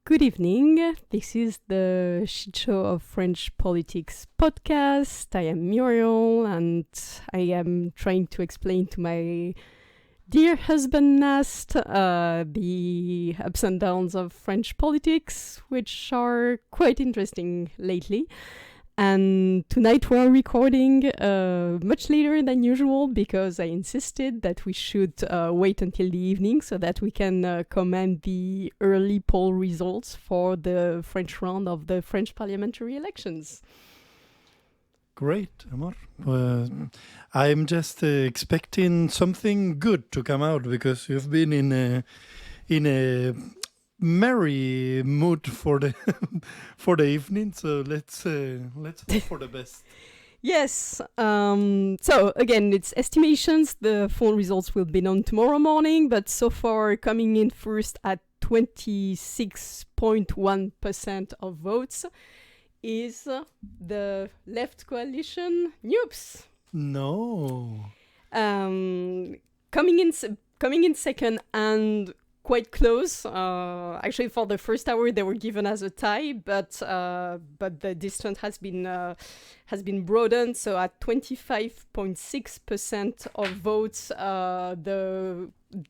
Good evening. This is the Shit Show of French Politics podcast. I am Muriel and I am trying to explain to my dear husband Nast the ups and downs of French politics, which are quite interesting lately. And tonight we're recording much later than usual because I insisted that we should wait until the evening so that we can comment the early poll results for the French round of the French parliamentary elections. Great, Amor. I'm just expecting something good to come out because you've been in a merry mood for the for the evening. So let's hope for the best. Yes. So again, it's estimations. The full results will be known tomorrow morning, but so far coming in first at 26.1% of votes is the left coalition Noops. No. Coming in second and quite close. Actually, for the first hour, they were given as a tie, but the distance has been broadened. So at 25.6% of votes,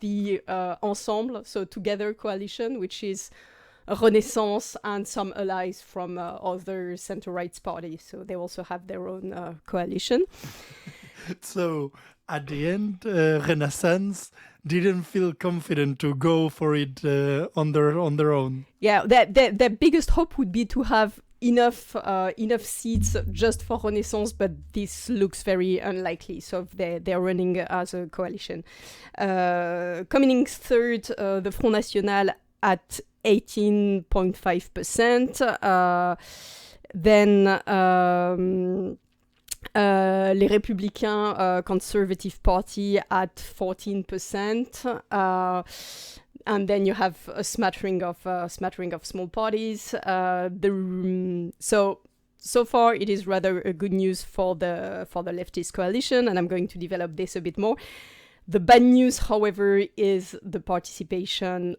the Ensemble, so Together coalition, which is Renaissance and some allies from other center-right parties. So they also have their own coalition. So at the end, Renaissance didn't feel confident to go for it on their own. Yeah, their biggest hope would be to have enough seats just for Renaissance, but this looks very unlikely. So they're running as a coalition. Coming in third, the Front National at 18.5%. Then Les Républicains, Conservative Party at 14%. And then you have a smattering of small parties. So far it is rather a good news for the leftist coalition, and I'm going to develop this a bit more. The bad news, however, is the participation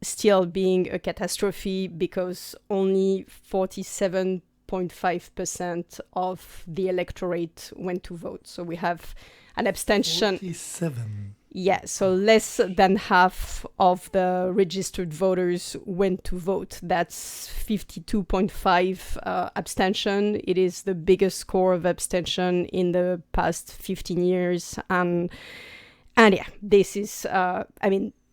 still being a catastrophe because only 47.5% of the electorate went to vote. So we have an abstention. 47. Yeah, so less than half of the registered voters went to vote. That's 52.5 abstention. It is the biggest score of abstention in the past 15 years. And yeah, this is,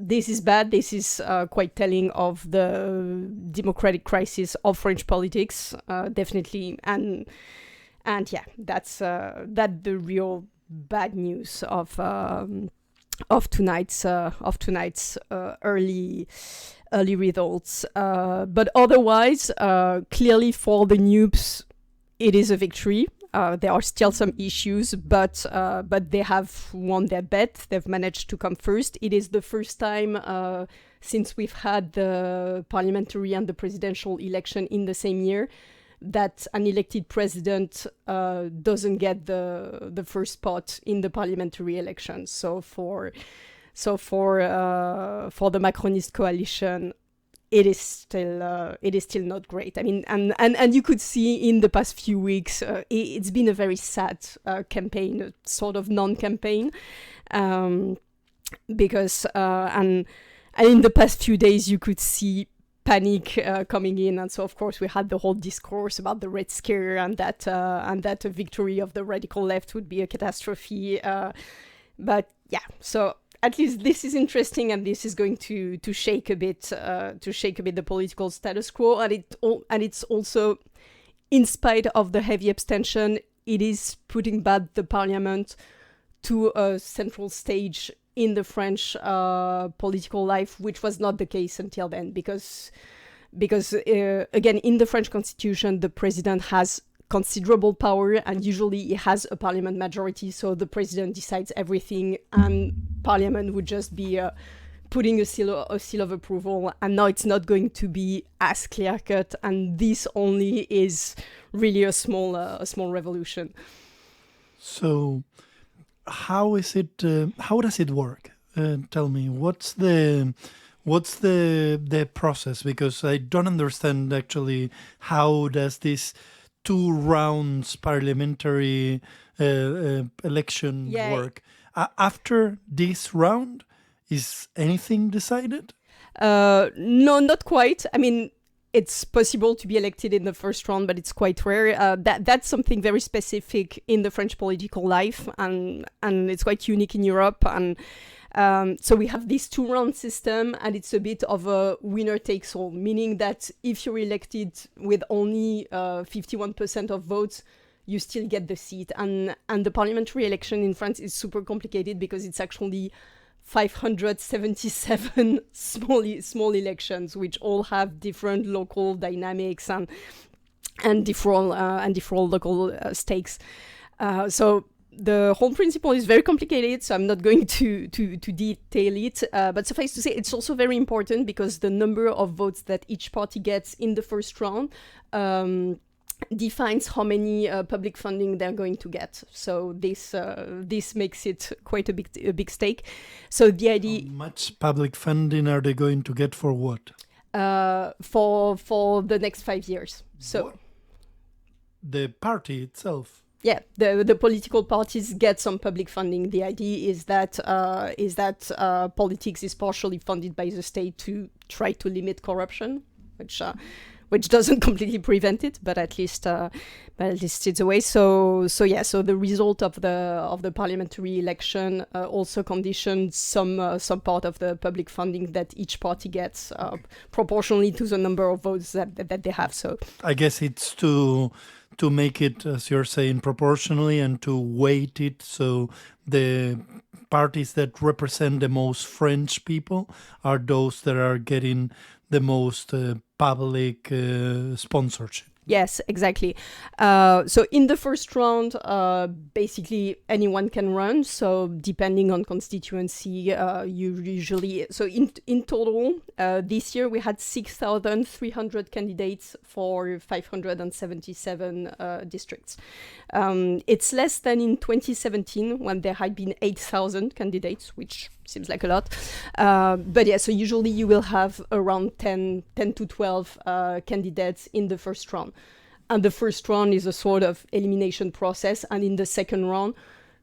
this is bad. This is quite telling of the democratic crisis of French politics, definitely. And yeah, that's the real bad news of tonight's early results. But otherwise, clearly for the Noobs, it is a victory. There are still some issues, but they have won their bet. They've managed to come first. It is the first time since we've had the parliamentary and the presidential election in the same year that an elected president doesn't get the first spot in the parliamentary elections. So for the Macronist coalition, it is still not great. I mean, and you could see in the past few weeks, it's been a very sad campaign, a sort of non-campaign, because and in the past few days you could see panic coming in, and so of course we had the whole discourse about the Red Scare and that a victory of the radical left would be a catastrophe. But yeah, so at least this is interesting, and this is going to shake a bit the political status quo, and it's also, in spite of the heavy abstention, it is putting back the parliament to a central stage in the French political life, which was not the case until then, because again, in the French constitution, the president has considerable power, and usually he has a parliament majority, so the president decides everything, and parliament would just be putting a seal of approval. And now it's not going to be as clear cut, and this only is really a small revolution. So how is it? How does it work? Tell me, what's the What's the process? Because I don't understand actually how does this 2 rounds parliamentary election work. After this round, is anything decided? No, not quite. I mean, it's possible to be elected in the first round, but it's quite rare. That's something very specific in the French political life, and it's quite unique in Europe. And so we have this 2-round system, and it's a bit of a winner takes all, meaning that if you're elected with only 51% of votes, you still get the seat. And the parliamentary election in France is super complicated because it's actually 577 small elections, which all have different local dynamics and different local stakes. So the whole principle is very complicated, so I'm not going to detail it. But suffice to say, it's also very important because the number of votes that each party gets in the first round defines how many public funding they're going to get. So this makes it quite a big stake. So the idea, how much public funding are they going to get for what? For the next 5 years. So what? The party itself. Yeah, the political parties get some public funding. The idea is that politics is partially funded by the state to try to limit corruption, which doesn't completely prevent it, but at least it's a way. So the result of the parliamentary election also conditions some part of the public funding that each party gets proportionally to the number of votes that they have. So I guess it's to make it, as you're saying, proportionally and to weight it so the parties that represent the most French people are those that are getting the most public sponsorship. Yes, exactly. So in the first round, basically anyone can run. So depending on constituency, you usually... So in total, this year we had 6,300 candidates for 577 districts. It's less than in 2017 when there had been 8,000 candidates, which seems like a lot. But yeah, so usually you will have around 10 to 12 candidates in the first round. And the first round is a sort of elimination process. And in the second round,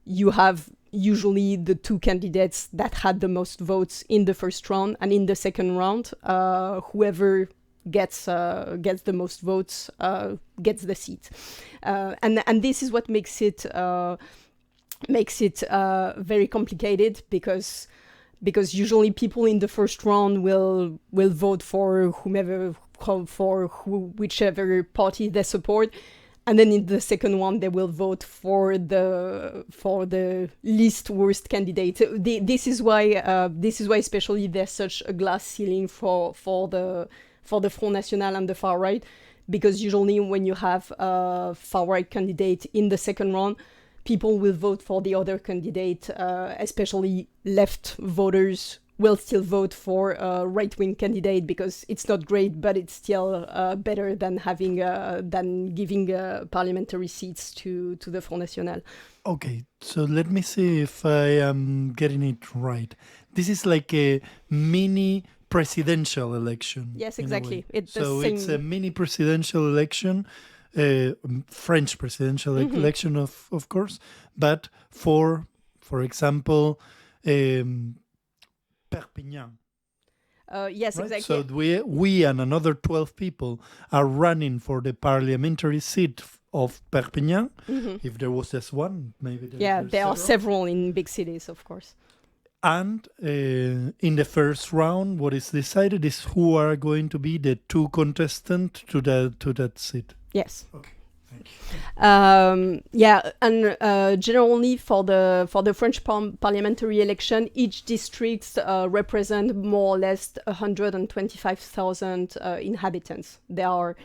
you have usually the 2 candidates that had the most votes in the first round. And in the second round, whoever gets the most votes gets the seat. And this is what makes it very complicated because usually people in the first round will vote for whichever party they support, and then in the second one they will vote for the least worst candidate. This is why especially there's such a glass ceiling for the Front National and the far right, because usually when you have a far right candidate in the second round, people will vote for the other candidate, especially left voters will still vote for a right-wing candidate because it's not great, but it's still better than giving parliamentary seats to the Front National. Okay, so let me see if I am getting it right. This is like a mini presidential election. Yes, exactly. It's a mini presidential election. French presidential election, of course, but for example, Perpignan. Yes, right? exactly. So we and another 12 people are running for the parliamentary seat of Perpignan. If there was just one, maybe there are several in big cities, of course. And in the first round, what is decided is who are going to be the 2 contestants to that seat. Yes. Okay. Thank you. And generally for the French parliamentary election, each district represent more or less 125,000 inhabitants. They are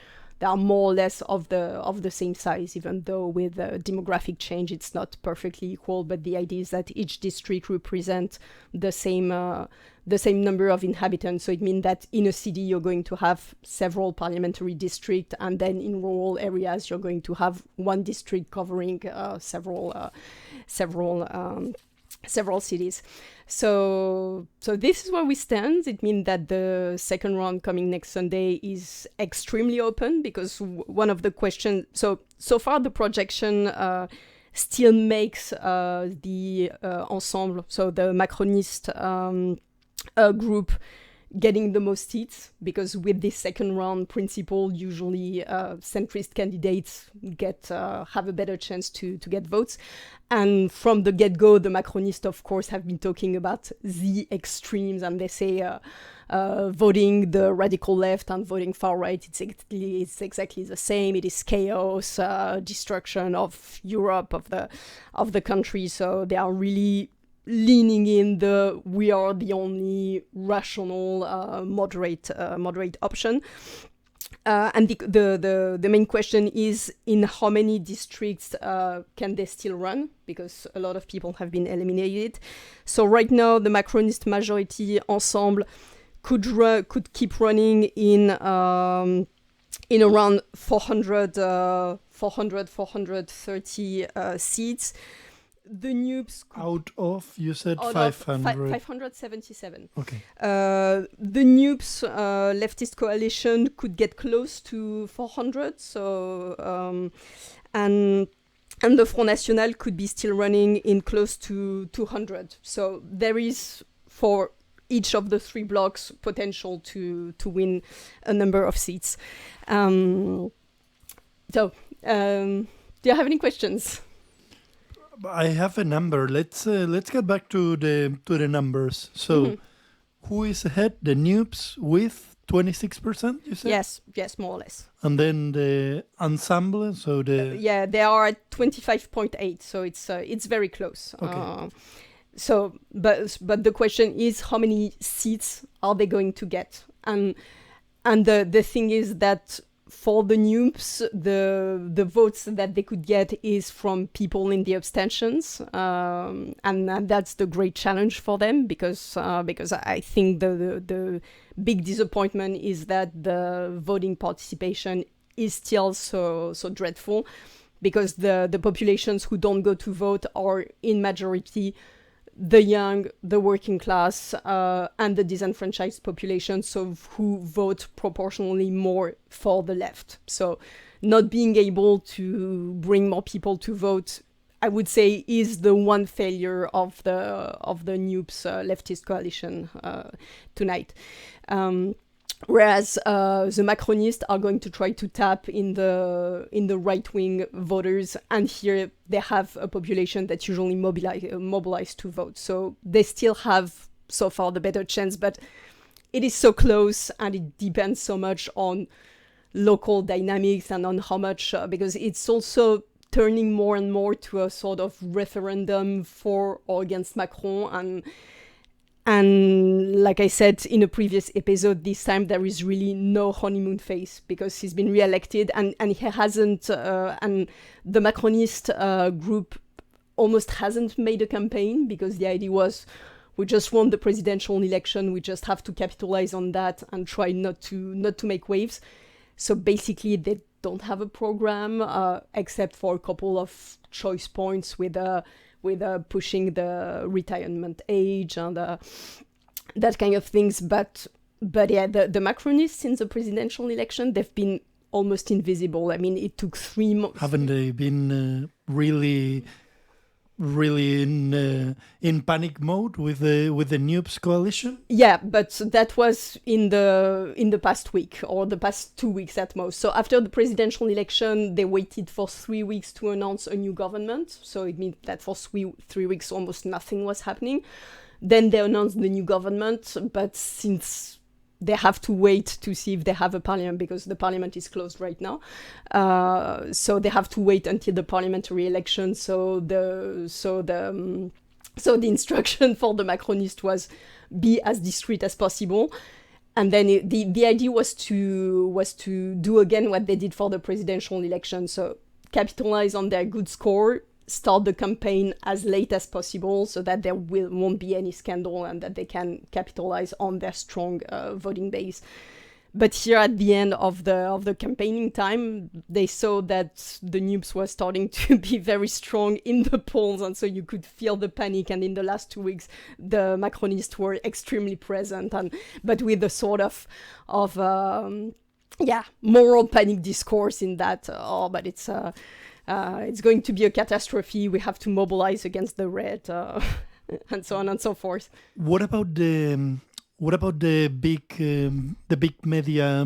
more or less of the same size, even though with demographic change it's not perfectly equal. But the idea is that each district represents the same number of inhabitants. So it means that in a city you're going to have several parliamentary districts, and then in rural areas you're going to have one district covering several several cities. So this is where we stand. It means that the second round coming next Sunday is extremely open, because one of the questions, so far the projection still makes the Ensemble, so the Macronist group, getting the most seats, because with this second round principle, usually centrist candidates have a better chance to get votes. And from the get-go, the Macronists, of course, have been talking about the extremes, and they say voting the radical left and voting far right, it's exactly the same. It is chaos, destruction of Europe, of the country. So they are really leaning in we are the only rational, moderate option. And the main question is, in how many districts can they still run? Because a lot of people have been eliminated. So right now, the Macronist majority Ensemble could keep running in around 430 seats. The Nubes out of, you said 500. 577. Okay. The Nubes leftist coalition could get close to 400. So and the Front National could be still running in close to 200. So there is, for each of the three blocks, potential to win a number of seats. Do you have any questions? I have a number. Let's get back to the numbers. So, who is ahead? The Nubes with 26%, you said? Yes, more or less. And then the Ensemble, so the they are at 25.8, so it's very close. Okay. But the question is, how many seats are they going to get? And the thing is that for the Nubes, the votes that they could get is from people in the abstentions, and that's the great challenge for them, because I think the big disappointment is that the voting participation is still so dreadful, because the populations who don't go to vote are in majority the young, the working class, and the disenfranchised population, so who vote proportionally more for the left. So not being able to bring more people to vote, I would say, is the one failure of the Nubes leftist coalition tonight. Whereas the Macronists are going to try to tap in the right-wing voters, and here they have a population that's usually mobilized to vote. So they still have, so far, the better chance, but it is so close, and it depends so much on local dynamics and on how much, because it's also turning more and more to a sort of referendum for or against Macron, and like I said in a previous episode, this time there is really no honeymoon phase, because he's been re-elected, and he hasn't, and the Macronist group almost hasn't made a campaign, because the idea was, we just won the presidential election, we just have to capitalize on that and try not to make waves. So basically they don't have a program, except for a couple of choice points with pushing the retirement age and that kind of things. But yeah, the Macronists in the presidential election, they've been almost invisible. I mean, it took 3 months. Haven't they been really in panic mode with the Nubes coalition? Yeah, but that was in the past week, or the past 2 weeks at most. So after the presidential election, they waited for 3 weeks to announce a new government. So it means that for 3 weeks almost nothing was happening. Then they announced the new government, but since they have to wait to see if they have a parliament, because the parliament is closed right now. So they have to wait until the parliamentary election. So the instruction for the Macronists was be as discreet as possible. And then the idea was to do again what they did for the presidential election. So capitalize on their good score, start the campaign as late as possible, so that there won't be any scandal, and that they can capitalize on their strong voting base. But here at the end of the campaigning time, they saw that the NUPES was starting to be very strong in the polls, and so you could feel the panic. And in the last 2 weeks, the Macronists were extremely present, but with a sort of moral panic discourse in that. But it's going to be a catastrophe. We have to mobilize against the red, and so on and so forth. What about the big media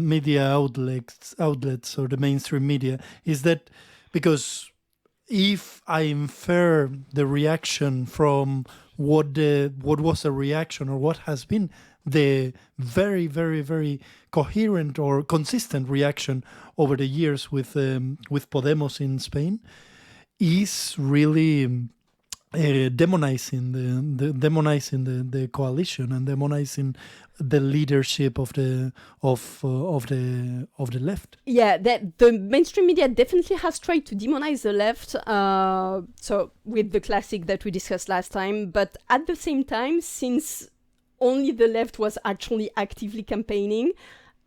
outlets or the mainstream media? Is that because if I infer the reaction from what was a reaction or what has been the very, very, very coherent or consistent reaction over the years with Podemos in Spain, is really demonizing the coalition and demonizing the leadership of the left. Yeah, the mainstream media definitely has tried to demonize the left. So with the classic that we discussed last time, but at the same time, since only the left was actually actively campaigning,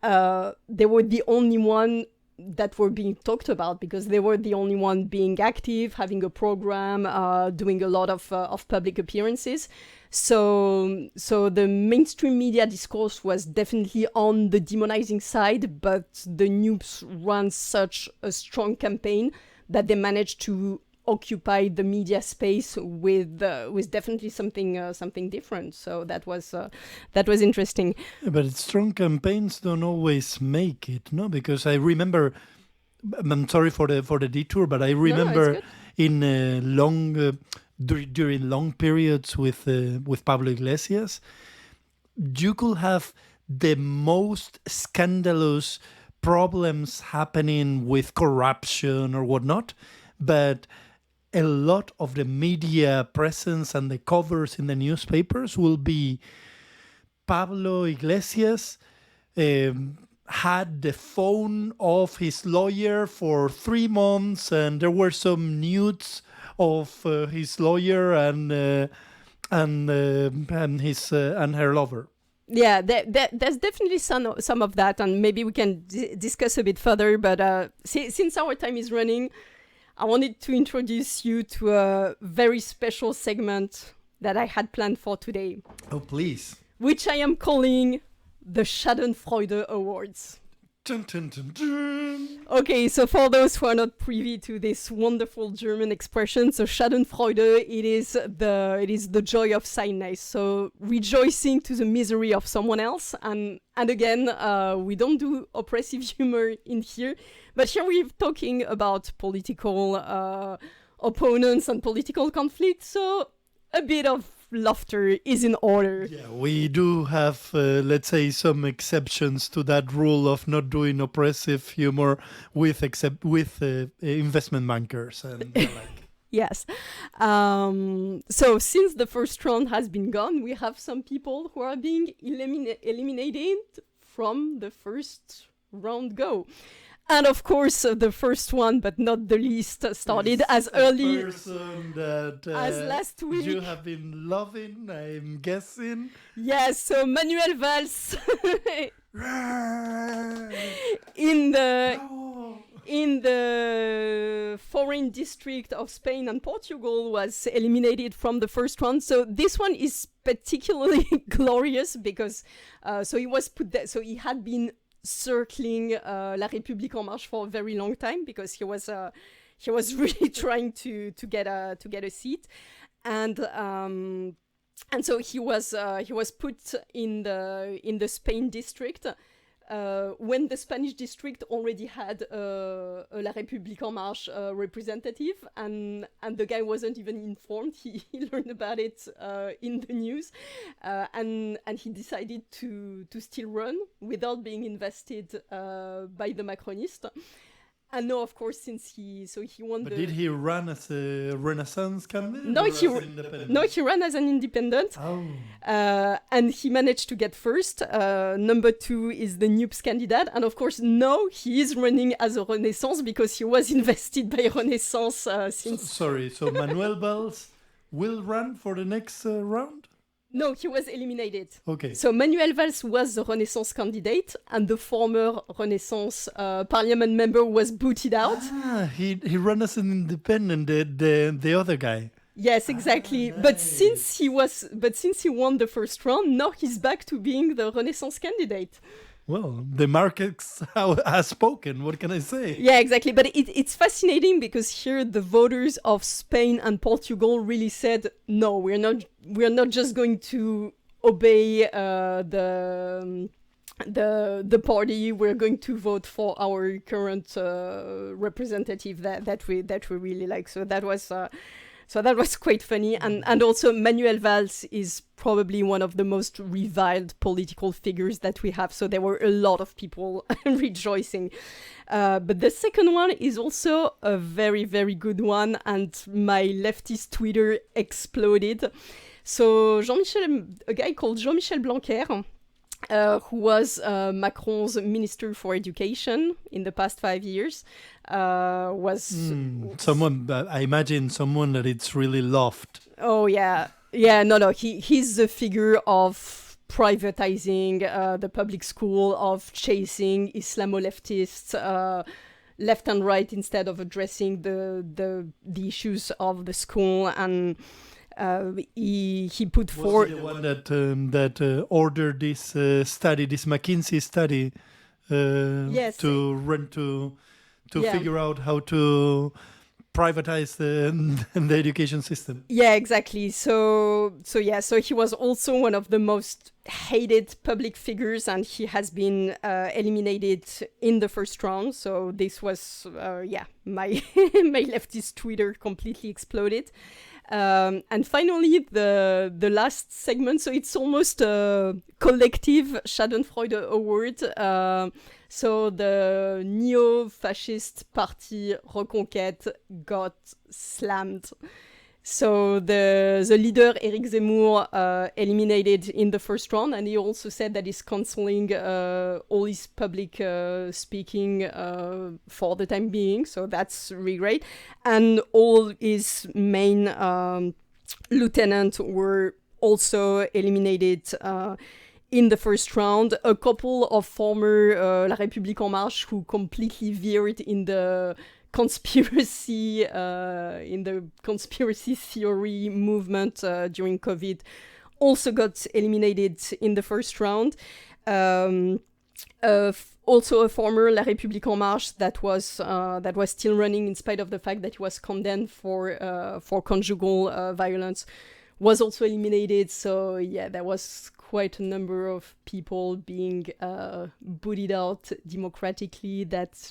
they were the only one that were being talked about, because they were the only one being active, having a program, doing a lot of public appearances. So the mainstream media discourse was definitely on the demonizing side, but the NUPES ran such a strong campaign that they managed to occupy the media space with definitely something different. So that was interesting. But strong campaigns don't always make it, no? Because I remember, I'm sorry for the detour, but I remember in during long periods with Pablo Iglesias, you could have the most scandalous problems happening with corruption or whatnot, but a lot of the media presence and the covers in the newspapers will be Pablo Iglesias had the phone of his lawyer for 3 months, and there were some nudes of his lawyer and her lover. Yeah, there's definitely some of that, and maybe we can discuss a bit further. But since our time is running, I wanted to introduce you to a very special segment that I had planned for today. Oh, please. Which I am calling the Schadenfreude Awards. Dun, dun, dun, dun. Okay, so for those who are not privy to this wonderful German expression, so Schadenfreude, it is the joy of sadness. So rejoicing to the misery of someone else. And again, we don't do oppressive humor in here, but here we're talking about political opponents and political conflict. So a bit of laughter is in order. Yeah, we do have, let's say, some exceptions to that rule of not doing oppressive humor with investment bankers and the like. Yes. So since the first round has been gone, we have some people who are being eliminated from the first round go. And of course, the first one, but not the least, started as early that, as last week. You have been loving, I'm guessing. Yes, so Manuel Valls in the foreign district of Spain and Portugal was eliminated from the first round. So this one is particularly glorious because so he was put there. So he had been circling La République en Marche for a very long time because he was really trying to get a seat, and so he was put in the Spain district when the Spanish district already had a La République en Marche representative, and the guy wasn't even informed. He learned about it in the news, and he decided to still run without being invested by the Macronists. And no, of course, since he won. But did he run as a Renaissance candidate? No, he ran as an independent. Oh. And he managed to get first. Number 2 is the NUPES candidate. And of course, no, he is running as a Renaissance because he was invested by Renaissance since... Sorry, so Manuel Valls will run for the next round? No, he was eliminated. Okay. So Manuel Valls was the Renaissance candidate, and the former Renaissance parliament member was booted out. He ran as an independent, the other guy. Yes, exactly. Right. But since he won the first round, now he's back to being the Renaissance candidate. Well, the markets has spoken. What can I say? Yeah, exactly. But it's fascinating because here the voters of Spain and Portugal really said, no, we're not just going to obey the party. We're going to vote for our current representative that we really like. So that was quite funny. And also Manuel Valls is probably one of the most reviled political figures that we have. So there were a lot of people rejoicing. But the second one is also a very, very good one. And my leftist Twitter exploded. So a guy called Jean-Michel Blanquer, who was Macron's Minister for Education in the past 5 years, was someone. I imagine someone that it's really loved. Oh yeah, no. He's the figure of privatizing the public school, of chasing Islamo-leftists left and right instead of addressing the issues of the school. And he put forward the one that ordered this study, this McKinsey study, yes, to figure out how to privatize the education system. Yeah, exactly. So he was also one of the most hated public figures, and he has been eliminated in the first round. So this was my leftist Twitter completely exploded. And finally, the last segment, so it's almost a collective Schadenfreude award. So the neo-fascist party Reconquête got slammed. So the leader, Éric Zemmour, eliminated in the first round, and he also said that he's cancelling all his public speaking for the time being. So that's really great. And all his main lieutenants were also eliminated in the first round. A couple of former La République En Marche who completely veered in the conspiracy theory movement during COVID also got eliminated in the first round. Also a former La République En Marche that was still running in spite of the fact that he was condemned for conjugal violence was also eliminated. So yeah, there was quite a number of people being booted out democratically that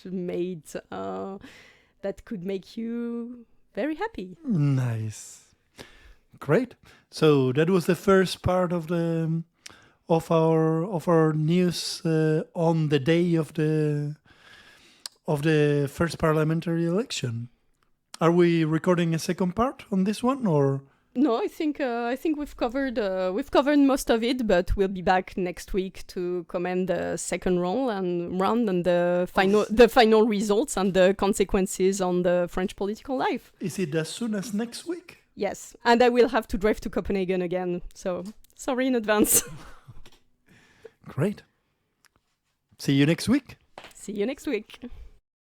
could make you very happy. Nice, great. So that was the first part of our news on the day of the first parliamentary election. Are we recording a second part on this one, or? No, I think we've covered most of it, but we'll be back next week to comment the second round and the final results and the consequences on the French political life. Is it as soon as next week? Yes, and I will have to drive to Copenhagen again, so sorry in advance. Great. See you next week. See you next week.